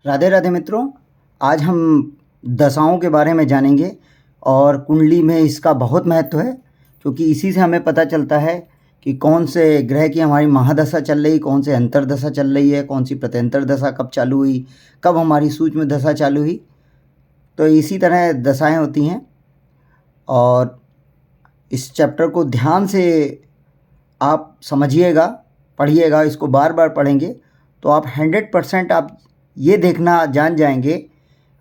राधे राधे मित्रों, आज हम दशाओं के बारे में जानेंगे और कुंडली में इसका बहुत महत्व है, क्योंकि इसी से हमें पता चलता है कि कौन से ग्रह की हमारी महादशा चल रही, कौन से अंतर्दशा चल रही है, कौन सी प्रत्यंतर दशा कब चालू हुई, कब हमारी सूक्ष्म दशा चालू हुई। तो इसी तरह दशाएं होती हैं और इस चैप्टर को ध्यान से आप समझिएगा, पढ़िएगा, इसको बार बार पढ़ेंगे तो आप 100% आप ये देखना जान जाएंगे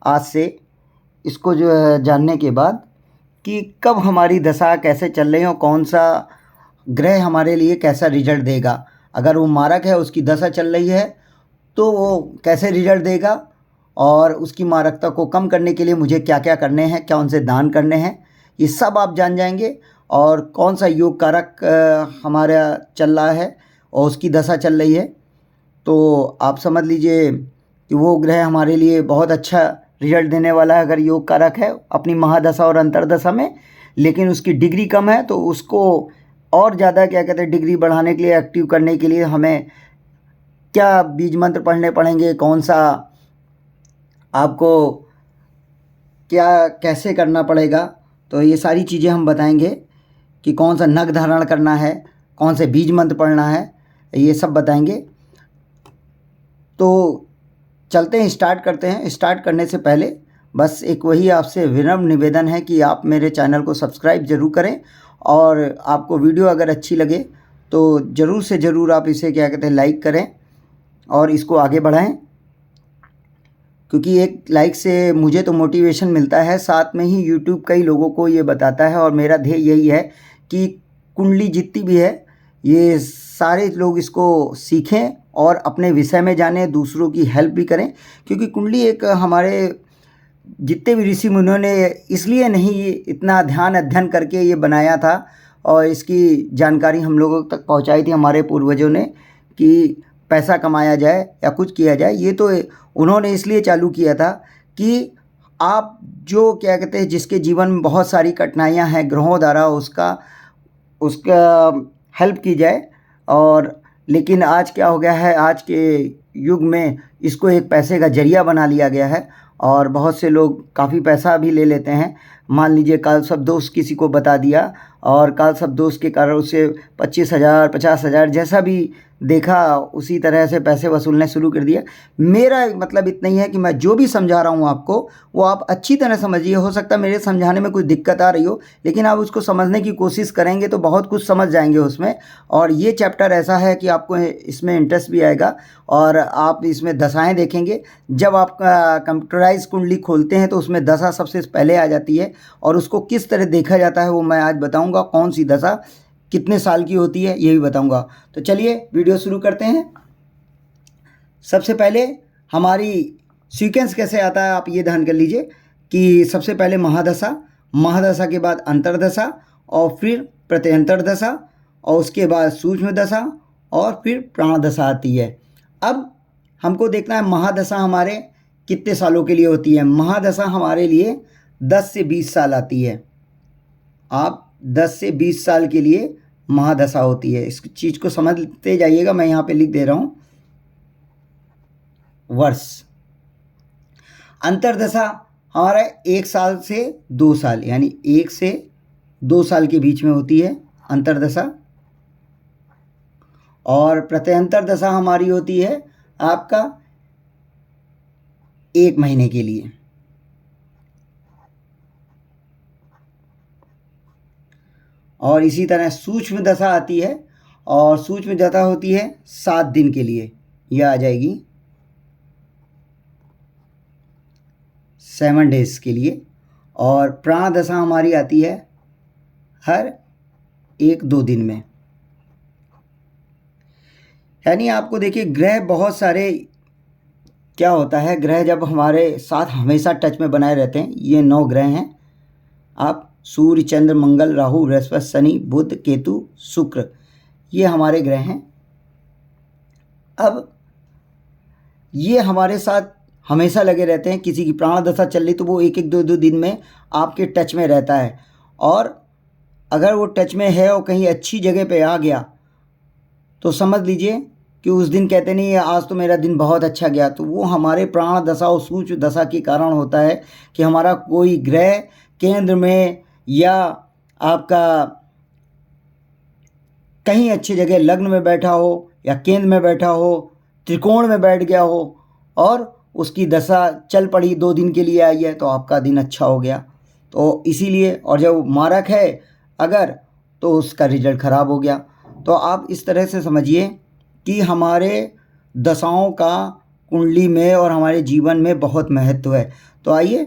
आज से, इसको जो है जानने के बाद, कि कब हमारी दशा कैसे चल रही है और कौन सा ग्रह हमारे लिए कैसा रिजल्ट देगा। अगर वो मारक है, उसकी दशा चल रही है, तो वो कैसे रिजल्ट देगा और उसकी मारकता को कम करने के लिए मुझे क्या क्या करने हैं, क्या उनसे दान करने हैं, ये सब आप जान जाएंगे। और कौन सा योग कारक हमारा चल रहा है और उसकी दशा चल रही है, तो आप समझ लीजिए कि वो ग्रह हमारे लिए बहुत अच्छा रिजल्ट देने वाला है अगर योग कारक है अपनी महादशा और अंतर्दशा में। लेकिन उसकी डिग्री कम है तो उसको और ज़्यादा क्या कहते हैं, डिग्री बढ़ाने के लिए, एक्टिव करने के लिए हमें क्या बीज मंत्र पढ़ने पड़ेंगे, कौन सा आपको क्या कैसे करना पड़ेगा, तो ये सारी चीज़ें हम बताएंगे कि कौन सा नग धारण करना है, कौन से बीज मंत्र पढ़ना है, ये सब बताएंगे। तो चलते हैं, स्टार्ट करते हैं। स्टार्ट करने से पहले बस एक वही आपसे विनम्र निवेदन है कि आप मेरे चैनल को सब्सक्राइब ज़रूर करें और आपको वीडियो अगर अच्छी लगे तो ज़रूर से ज़रूर आप इसे क्या कहते हैं, लाइक करें और इसको आगे बढ़ाएं, क्योंकि एक लाइक से मुझे तो मोटिवेशन मिलता है, साथ में ही यूट्यूब कई लोगों को ये बताता है। और मेरा ध्येय यही है कि कुंडली जितनी भी है ये सारे लोग इसको सीखें और अपने विषय में जानें, दूसरों की हेल्प भी करें। क्योंकि कुंडली एक हमारे जितने भी ऋषि मुनियों ने इसलिए नहीं इतना ध्यान अध्ययन करके ये बनाया था और इसकी जानकारी हम लोगों तक पहुंचाई थी हमारे पूर्वजों ने, कि पैसा कमाया जाए या कुछ किया जाए। ये तो उन्होंने इसलिए चालू किया था कि आप जो क्या कहते हैं, जिसके जीवन में बहुत सारी कठिनाइयाँ हैं ग्रहों द्वारा, उसका हेल्प की जाए। और लेकिन आज क्या हो गया है, आज के युग में इसको एक पैसे का जरिया बना लिया गया है और बहुत से लोग काफ़ी पैसा भी ले लेते हैं। मान लीजिए काल शब्द दोष किसी को बता दिया और काल शब्द दोष के कारण उससे 25,000 50,000 जैसा भी देखा उसी तरह से पैसे वसूलने शुरू कर दिया। मेरा मतलब इतना ही है कि मैं जो भी समझा रहा हूँ आपको वो आप अच्छी तरह समझिए। हो सकता है मेरे समझाने में कुछ दिक्कत आ रही हो, लेकिन आप उसको समझने की कोशिश करेंगे तो बहुत कुछ समझ जाएंगे उसमें। और ये चैप्टर ऐसा है कि आपको इसमें इंटरेस्ट भी आएगा और आप इसमें दशाएं देखेंगे। जब आप कंप्यूटराइज कुंडली खोलते हैं तो उसमें दशा सबसे पहले आ जाती है और उसको किस तरह देखा जाता है वो मैं आज बताऊंगा। कौन सी दशा कितने साल की होती है ये भी बताऊंगा। तो चलिए वीडियो शुरू करते हैं। सबसे पहले हमारी सीक्वेंस कैसे आता है आप ये ध्यान कर लीजिए कि सबसे पहले महादशा, महादशा के बाद अंतर्दशा और फिर प्रत्यंतर दशा और उसके बाद सूक्ष्म दशा और फिर प्राण दशा आती है। अब हमको देखना है महादशा हमारे कितने सालों के लिए होती है। महादशा हमारे लिए 10 से 20 साल आती है। आप 10 से 20 साल के लिए महादशा होती है। इस चीज़ को समझते जाइएगा, मैं यहाँ पे लिख दे रहा हूँ वर्ष। अंतर्दशा हमारा 1 साल से 2 साल, यानी 1 से 2 साल के बीच में होती है अंतर्दशा। और प्रत्यंतर दशा हमारी होती है आपका 1 महीने के लिए। और इसी तरह सूक्ष्म दशा आती है और सूक्ष्म दशा होती है 7 दिन के लिए, यह आ जाएगी 7 डेज के लिए। और प्राण दशा हमारी आती है हर 1-2 दिन में। यानी आपको देखिए ग्रह बहुत सारे, क्या होता है, ग्रह जब हमारे साथ हमेशा टच में बनाए रहते हैं। ये 9 ग्रह हैं, आप सूर्य, चंद्र, मंगल, राहु, बृहस्पति, शनि, बुध, केतु, शुक्र, ये हमारे ग्रह हैं। अब ये हमारे साथ हमेशा लगे रहते हैं। किसी की प्राण दशा चल रही तो वो 1-1 2-2 दिन में आपके टच में रहता है। और अगर वो टच में है और कहीं अच्छी जगह पे आ गया तो समझ लीजिए कि कि उस दिन कहते नहीं है आज तो मेरा दिन बहुत अच्छा गया, तो वो हमारे प्राण दशा और सूक्ष्म दशा के कारण होता है कि हमारा कोई ग्रह केंद्र में या आपका कहीं अच्छी जगह लग्न में बैठा हो या केंद्र में बैठा हो, त्रिकोण में बैठ गया हो और उसकी दशा चल पड़ी 2 दिन के लिए आई है तो आपका दिन अच्छा हो गया। तो इसीलिए, और जब मारक है अगर तो उसका रिजल्ट ख़राब हो गया। तो आप इस तरह से समझिए कि हमारे दशाओं का कुंडली में और हमारे जीवन में बहुत महत्व है। तो आइए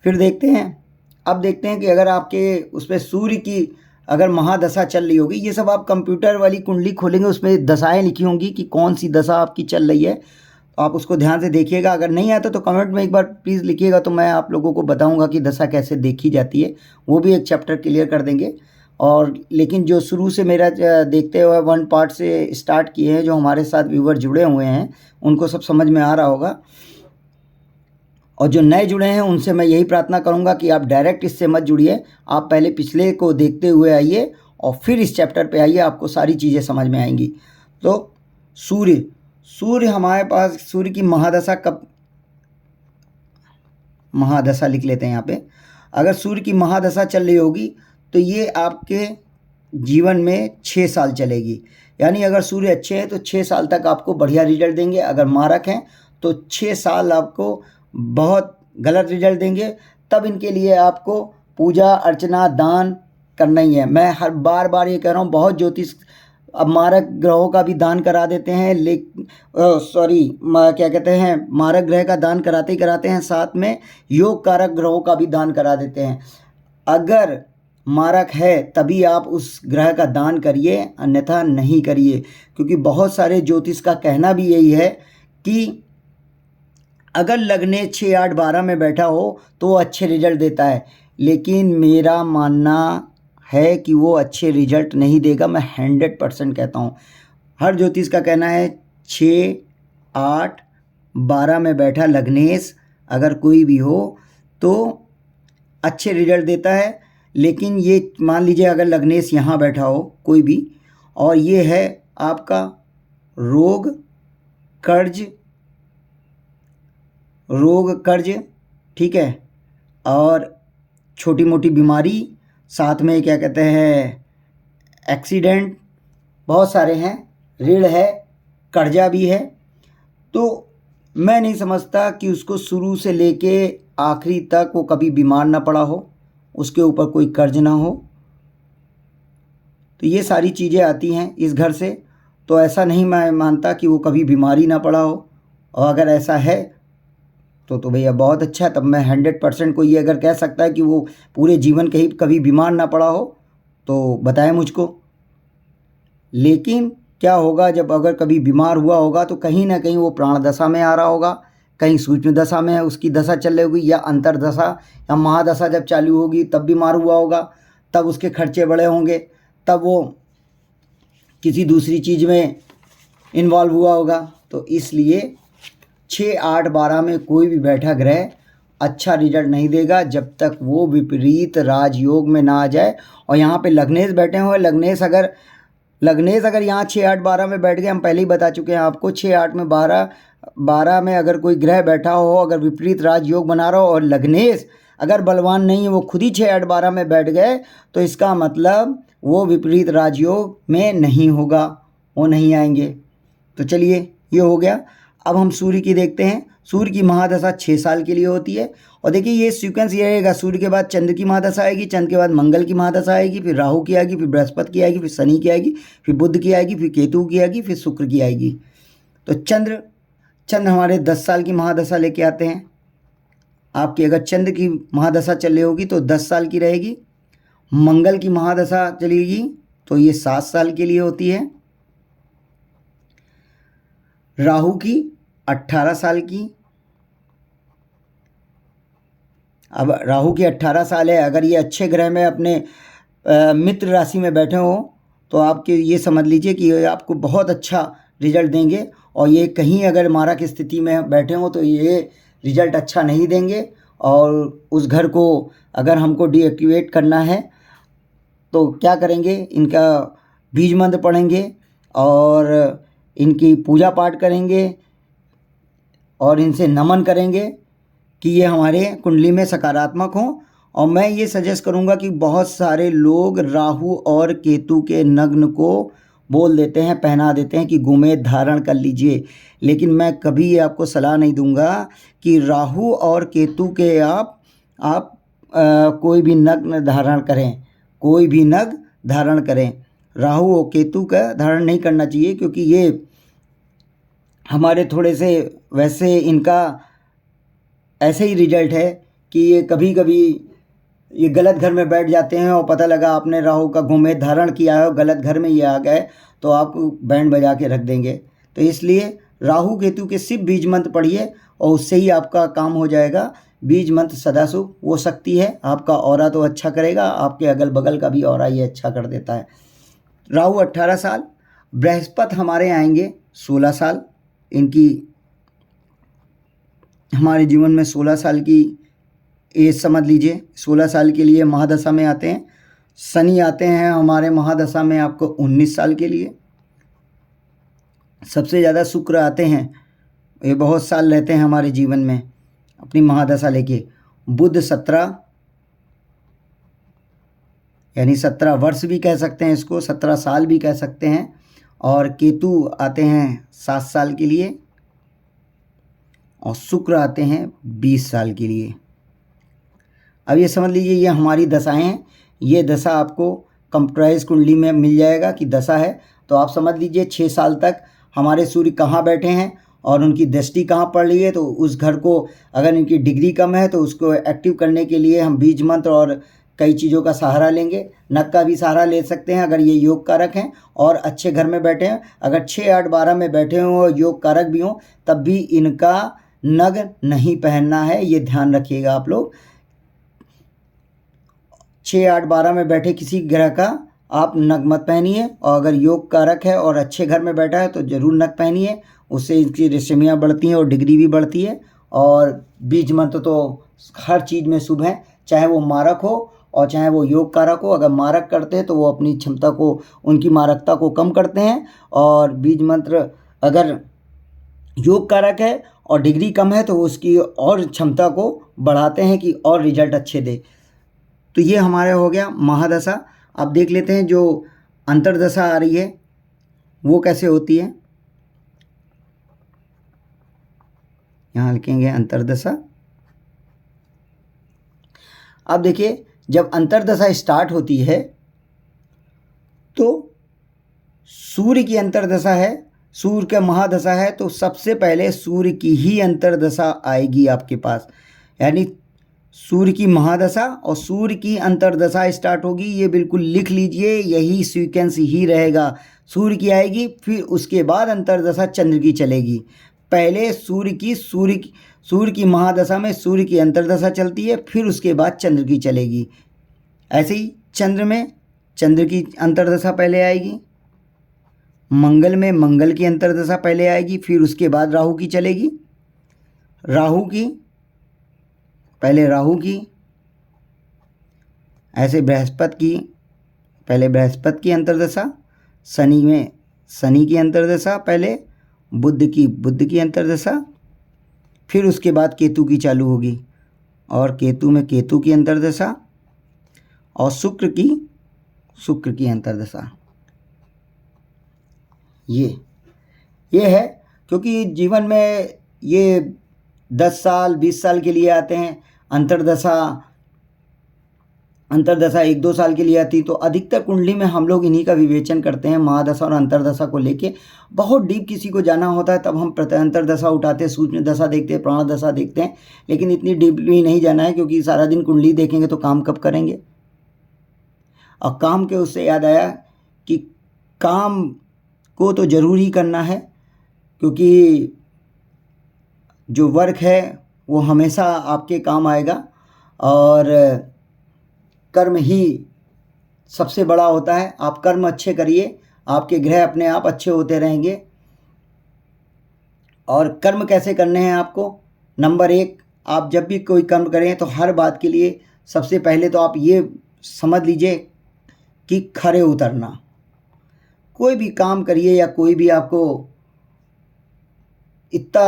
फिर देखते हैं। अब देखते हैं कि अगर आपके उस पर सूर्य की अगर महादशा चल रही होगी, ये सब आप कंप्यूटर वाली कुंडली खोलेंगे उसमें दशाएं लिखी होंगी कि कौन सी दशा आपकी चल रही है, तो आप उसको ध्यान से देखिएगा। अगर नहीं आता तो कमेंट में एक बार प्लीज़ लिखिएगा, तो मैं आप लोगों को बताऊंगा कि दशा कैसे देखी जाती है, वो भी एक चैप्टर क्लियर कर देंगे। और लेकिन जो शुरू से मेरा देखते हुए 1 पार्ट से स्टार्ट किए हैं, जो हमारे साथ व्यूवर जुड़े हुए हैं उनको सब समझ में आ रहा होगा, और जो नए जुड़े हैं उनसे मैं यही प्रार्थना करूंगा कि आप डायरेक्ट इससे मत जुड़िए, आप पहले पिछले को देखते हुए आइए और फिर इस चैप्टर पे आइए, आपको सारी चीज़ें समझ में आएंगी। तो सूर्य हमारे पास, सूर्य की महादशा कब, महादशा लिख लेते हैं यहाँ पे। अगर सूर्य की महादशा चल रही होगी तो ये आपके जीवन में 6 साल चलेगी। यानी अगर सूर्य अच्छे हैं तो 6 साल तक आपको बढ़िया रिजल्ट देंगे। अगर मारक हैं तो 6 साल आपको बहुत गलत रिजल्ट देंगे। तब इनके लिए आपको पूजा अर्चना दान करना ही है। मैं हर बार ये कह रहा हूँ, बहुत ज्योतिष अब मारक ग्रहों का भी दान करा देते हैं, क्या कहते हैं, मारक ग्रह का दान कराते ही कराते हैं, साथ में योग कारक ग्रहों का भी दान करा देते हैं। अगर मारक है तभी आप उस ग्रह का दान करिए, अन्यथा नहीं करिए। क्योंकि बहुत सारे ज्योतिष का कहना भी यही है कि अगर लग्ने 6, 8, 12 में बैठा हो तो वो अच्छे रिजल्ट देता है, लेकिन मेरा मानना है कि वो अच्छे रिजल्ट नहीं देगा। मैं 100% कहता हूँ। हर ज्योतिष का कहना है 6, 8, 12 में बैठा लग्नेश अगर कोई भी हो तो अच्छे रिजल्ट देता है। लेकिन ये मान लीजिए अगर लग्नेश यहाँ बैठा हो कोई भी, और ये है आपका रोग कर्ज, ठीक है, और छोटी मोटी बीमारी, साथ में क्या कहते हैं एक्सीडेंट, बहुत सारे हैं, ऋण है, कर्जा भी है। तो मैं नहीं समझता कि उसको शुरू से लेके आखिरी तक वो कभी बीमार ना पड़ा हो, उसके ऊपर कोई कर्ज ना हो। तो ये सारी चीज़ें आती हैं इस घर से। तो ऐसा नहीं मैं मानता कि वो कभी बीमारी ना पड़ा हो, और अगर ऐसा है तो भैया बहुत अच्छा है। तब मैं 100% को ये अगर कह सकता है कि वो पूरे जीवन कहीं कभी बीमार ना पड़ा हो तो बताएं मुझको। लेकिन क्या होगा जब अगर कभी बीमार हुआ होगा तो कहीं ना कहीं वो प्राण दशा में आ रहा होगा, कहीं सूक्ष्म दशा में उसकी दशा चल रही होगी, या अंतर दशा या महादशा जब चालू होगी तब बीमार हुआ होगा, तब उसके खर्चे बड़े होंगे, तब वो किसी दूसरी चीज़ में इन्वॉल्व हुआ होगा। तो इसलिए 6, 8, 12 में कोई भी बैठा ग्रह अच्छा रिजल्ट नहीं देगा जब तक वो विपरीत राजयोग में ना आ जाए। और यहाँ पे लग्नेश बैठे हुए, लग्नेश अगर यहाँ 6, 8, 12 में बैठ गए, हम पहले ही बता चुके हैं आपको, 6, 8 में 12 में अगर कोई ग्रह बैठा हो, अगर विपरीत राजयोग बना रहा हो, और लग्नेश अगर बलवान नहीं है, वो खुद ही 6, 8, 12 में बैठ गए, तो इसका मतलब वो विपरीत राजयोग में नहीं होगा, वो नहीं आएंगे। तो चलिए ये हो गया। अब हम सूर्य की देखते हैं। सूर्य की महादशा 6 साल के लिए होती है। और देखिए ये सीक्वेंस ये रहेगा, सूर्य के बाद चंद्र की महादशा आएगी, चंद्र के बाद मंगल की महादशा आएगी, फिर राहु की आएगी, फिर बृहस्पति की आएगी, फिर शनि की आएगी, फिर बुध की आएगी, फिर केतु की आएगी, फिर शुक्र की आएगी। तो चंद्र हमारे 10 साल की महादशा लेके आते हैं। आपकी अगर चंद्र की महादशा चल रही होगी तो 10 साल की रहेगी। मंगल की महादशा चलेगी तो ये 7 साल के लिए होती है। राहु की 18 साल की। अब राहु की 18 साल है, अगर ये अच्छे ग्रह में अपने मित्र राशि में बैठे हो तो आपके ये समझ लीजिए कि ये आपको बहुत अच्छा रिजल्ट देंगे। और ये कहीं अगर मारक की स्थिति में बैठे हो तो ये रिजल्ट अच्छा नहीं देंगे। और उस घर को अगर हमको डीएक्टिवेट करना है तो क्या करेंगे, इनका बीज मंत्र पढ़ेंगे और इनकी पूजा पाठ करेंगे और इनसे नमन करेंगे कि ये हमारे कुंडली में सकारात्मक हों। और मैं ये सजेस्ट करूँगा कि बहुत सारे लोग राहु और केतु के नग्न को बोल देते हैं, पहना देते हैं कि गोमेद धारण कर लीजिए, लेकिन मैं कभी ये आपको सलाह नहीं दूंगा कि राहु और केतु के आप कोई भी नग्न धारण करें, कोई भी नग धारण करें। राहु और केतु का धारण नहीं करना चाहिए, क्योंकि ये हमारे थोड़े से वैसे इनका ऐसे ही रिजल्ट है कि ये कभी कभी ये गलत घर में बैठ जाते हैं और पता लगा आपने राहु का गोमेद धारण किया है और गलत घर में ये आ गए तो आपको बैंड बजा के रख देंगे। तो इसलिए राहु केतु के सिर्फ बीज मंत्र पढ़िए और उससे ही आपका काम हो जाएगा। बीज मंत्र सदाशुभ वो शक्ति है, आपका ऑरा तो अच्छा करेगा, आपके अगल बगल का भी ऑरा ये अच्छा कर देता है। राहु 18 साल, बृहस्पति हमारे आएंगे 16 साल, इनकी हमारे जीवन में 16 साल की एज समझ लीजिए, 16 साल के लिए महादशा में आते हैं। शनि आते हैं हमारे महादशा में आपको 19 साल के लिए। सबसे ज़्यादा शुक्र आते हैं, ये बहुत साल रहते हैं हमारे जीवन में अपनी महादशा लेके। बुध 17 यानी 17 वर्ष भी कह सकते हैं इसको, 17 साल भी कह सकते हैं। और केतु आते हैं 7 साल के लिए और शुक्र आते हैं 20 साल के लिए। अब ये समझ लीजिए ये हमारी दशाएं हैं। ये दशा आपको कंप्यूटराइज कुंडली में मिल जाएगा कि दशा है, तो आप समझ लीजिए 6 साल तक हमारे सूर्य कहाँ बैठे हैं और उनकी दृष्टि कहाँ पड़ रही है। तो उस घर को अगर इनकी डिग्री कम है तो उसको एक्टिव करने के लिए हम बीज मंत्र और कई चीज़ों का सहारा लेंगे। नग का भी सहारा ले सकते हैं अगर ये योग कारक हैं और अच्छे घर में बैठे हैं। अगर 6, 8, 12 में बैठे हों और योग कारक भी हों तब भी इनका नग नहीं पहनना है, ये ध्यान रखिएगा आप लोग। 6, 8, 12 में बैठे किसी ग्रह का आप नग मत पहनिए, और अगर योग कारक है और अच्छे घर में बैठा है तो ज़रूर नग पहनिए, उससे इसकी रेशमियाँ बढ़ती हैं और डिग्री भी बढ़ती है। और बीज मंत्र तो हर चीज़ में शुभ है, चाहे वो मारक हो और चाहे वो योग कारक हो। अगर मारक करते हैं तो वो अपनी क्षमता को, उनकी मारकता को कम करते हैं, और बीज मंत्र अगर योग कारक है और डिग्री कम है तो उसकी और क्षमता को बढ़ाते हैं कि और रिजल्ट अच्छे दे। तो ये हमारा हो गया महादशा। अब देख लेते हैं जो अंतर्दशा आ रही है वो कैसे होती है। यहाँ लिखेंगे अंतर्दशा। अब देखिए जब अंतर्दशा स्टार्ट होती है तो सूर्य की अंतर्दशा है, सूर्य का महादशा है, तो सबसे पहले सूर्य की ही अंतर्दशा आएगी आपके पास। यानी सूर्य की महादशा और सूर्य की अंतर्दशा स्टार्ट होगी, ये बिल्कुल लिख लीजिए, यही सीक्वेंस ही रहेगा। सूर्य की आएगी, फिर उसके बाद अंतर्दशा चंद्र की चलेगी। पहले सूर्य की महादशा में सूर्य की अंतर्दशा चलती है, फिर उसके बाद चंद्र की चलेगी। ऐसे ही चंद्र में चंद्र की अंतर्दशा पहले आएगी, मंगल में मंगल की अंतर्दशा पहले आएगी, फिर उसके बाद राहु की चलेगी। पहले राहु की, ऐसे बृहस्पति की, पहले बृहस्पति की अंतर्दशा, शनि में शनि की अंतर्दशा, पहले बुध की अंतर्दशा, फिर उसके बाद केतु की चालू होगी, और केतु में केतु की अंतर्दशा, और शुक्र की अंतर्दशा। ये है, क्योंकि जीवन में ये 10 साल 20 साल के लिए आते हैं। अंतर्दशा 1-2 साल के लिए आती, तो अधिकतर कुंडली में हम लोग इन्हीं का विवेचन करते हैं महादशा और अंतर्दशा को लेके। बहुत डीप किसी को जाना होता है तब हम अंतर्दशा उठाते हैं, सूक्ष्म दशा देखते हैं, प्राण दशा देखते हैं, लेकिन इतनी डीपली नहीं जाना है, क्योंकि सारा दिन कुंडली देखेंगे तो काम कब करेंगे। और काम के उससे याद आया कि काम को तो ज़रूर ही करना है, क्योंकि जो वर्क है वो हमेशा आपके काम आएगा, और कर्म ही सबसे बड़ा होता है। आप कर्म अच्छे करिए, आपके ग्रह अपने आप अच्छे होते रहेंगे। और कर्म कैसे करने हैं आपको? नंबर 1, आप जब भी कोई कर्म करें तो हर बात के लिए सबसे पहले तो आप ये समझ लीजिए कि खरे उतरना। कोई भी काम करिए या कोई भी आपको इतना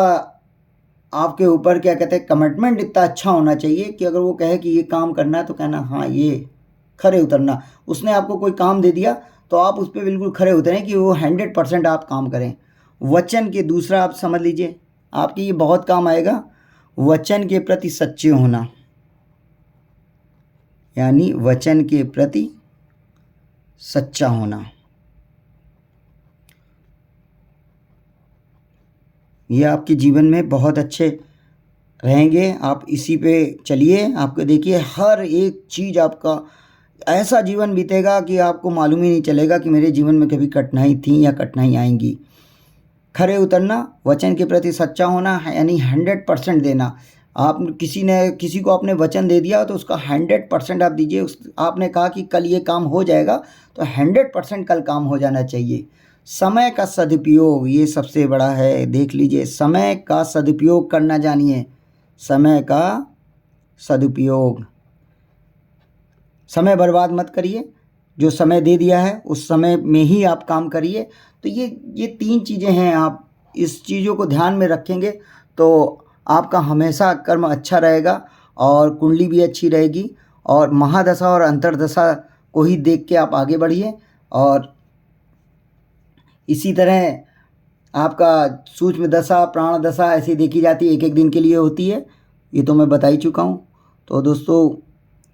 आपके ऊपर क्या कहते हैं कमिटमेंट इतना अच्छा होना चाहिए कि अगर वो कहे कि ये काम करना है तो कहना हाँ ये खरे उतरना। उसने आपको कोई काम दे दिया तो आप उस पर बिल्कुल खरे उतरें कि वो 100% आप काम करें। वचन के दूसरा आप समझ लीजिए, आपके ये बहुत काम आएगा, वचन के प्रति सच्चे होना, यानी वचन के प्रति सच्चा होना। ये आपके जीवन में बहुत अच्छे रहेंगे। आप इसी पे चलिए, आपको देखिए हर एक चीज़ आपका ऐसा जीवन बीतेगा कि आपको मालूम ही नहीं चलेगा कि मेरे जीवन में कभी कठिनाई थी या कठिनाई आएंगी। खरे उतरना, वचन के प्रति सच्चा होना, यानी 100% देना। आप किसी को आपने वचन दे दिया तो उसका 100% आप दीजिए। आपने कहा कि कल ये काम हो जाएगा तो 100% कल काम हो जाना चाहिए। समय का सदुपयोग ये सबसे बड़ा है, देख लीजिए, समय का सदुपयोग करना जानिए। समय का सदुपयोग, समय बर्बाद मत करिए। जो समय दे दिया है उस समय में ही आप काम करिए। तो ये 3 चीज़ें हैं, आप इस चीज़ों को ध्यान में रखेंगे तो आपका हमेशा कर्म अच्छा रहेगा और कुंडली भी अच्छी रहेगी। और महादशा और अंतर्दशा को ही देख के आप आगे बढ़िए। और इसी तरह आपका सूक्ष्म दशा, प्राण दशा ऐसी देखी जाती है, एक एक दिन के लिए होती है, ये तो मैं बता ही चुका हूँ। तो दोस्तों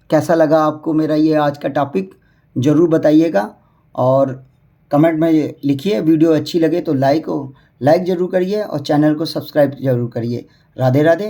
कैसा लगा आपको मेरा ये आज का टॉपिक, ज़रूर बताइएगा और कमेंट में लिखिए। वीडियो अच्छी लगे तो लाइक ज़रूर करिए और चैनल को सब्सक्राइब ज़रूर करिए। राधे राधे।